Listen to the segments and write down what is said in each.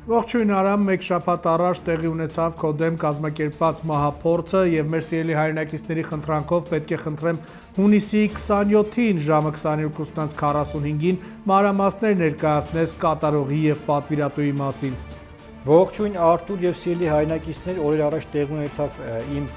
Ողջույն Արամ, մեկ շաբաթ առաջ տեղի ունեցավ քո դեմ կազմակերպված մահափորձը եւ մեր սիրելի հայրենակիցների խնդրանքով պետք է խնդրեմ հունիսի 27-ին ժամը 22:45-ին մանրամասներ ներկայացնես կատարողի եւ պատվիրատուի մասին։ Ողջույն Արտուր եւ սիրելի հայրենակիցներ, օրեր առաջ տեղի ունեցավ իմ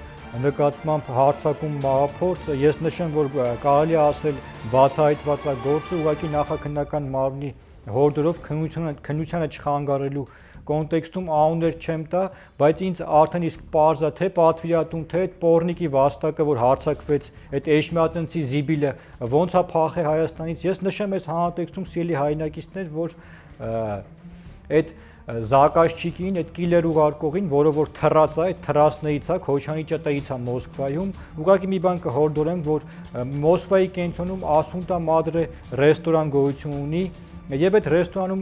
նկատմամբ հարձակում մահափորձը։ Ես նշեմ, որ կարելի է ասել բացահայտված է գործը, ուղղակի նախաքննական մարմնի հորդորով քննությանը չխանգարելու կոնտեքստում անուններ չեմ տա, բայց ինձ արդեն իսկ պարզ է թե պատվիրատուն, թե այդ պոռնիկի վաստակը, որ հարձակվեց, այդ էջմիածնցի զիբիլը ոնց է փախել Հայաստանից։ Ես նշեմ այս հանրատեքստում սիրելի հայրենակիցներ, որ այդ զակաշչիկին, այդ կիլեր ուղարկողին, որը որ թռած է, այդ թռածներից է, Քոչանի ՃՏ-ից է Մոսկվայում, ուղղակի մի բան կհորդորեմ, որ Մոսկվայի կենտրոնում Ասունտա Մադրե ռեստորան գոյություն ունի, եւ այդ ռեստորանում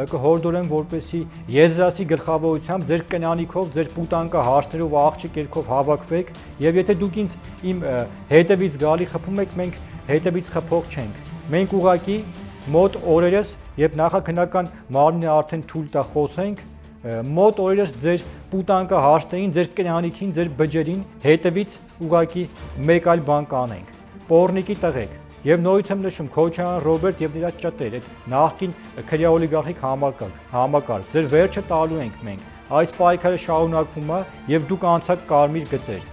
կհորդորեմ, որպեսի եզրասի գլխավորությամբ ձեր կնանիքով, ձեր պուտանկա հարցերով աղջիկ երկով հավաքվեք, եւ եթե դուք ինձ իմ հետևից գալի խփում եք, մենք հետևից խփող չենք։ Մենք ուղղակի մոտ օրերս, երբ նախաքննական մարմինը արդեն թույլ տա խոսենք, մոտ օրերս ձեր պուտանկա հարցերին, ձեր կնանիքին, ձեր բջերին հետևից ուղղակի մեկ այլ բան կանենք։ Պոռնիկի տղեկ։ Եվ նորից եմ նշում Քոչարյան Ռոբերտ եւ նրա ՃՏ-եր, այդ նախկին քրյա օլիգարխիկ համակարգ։ Ձեր վերջը տալու ենք մենք։ Այս պայքարը շարունակվում է եւ դուք անցաք կարմիր գծեր։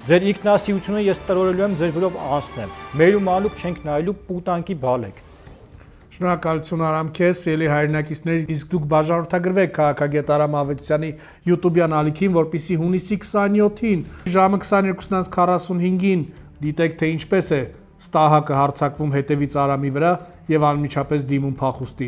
Ձեր ինքնասիրությունը ես տրորելու եմ ձեր վրով անցնեմ։ Մերու մանուկ չենք նայելու պուտանկի բալեք։ Շնորհակալություն Արամ քեզ, սիրելի հայրենակիցներ, իսկ դուք բաժանորդագրվեք Քաղաքագետ Արամ Ավետիսյանի YouTube-յան ալիքին, որպեսզի հունիսի 27-ին ժամը 22:45-ին դիտեք, թե ինչպես է Ստահակը հարձակվում հետևից Արամի վրա եւ անմիջապես դիմում փախուստի։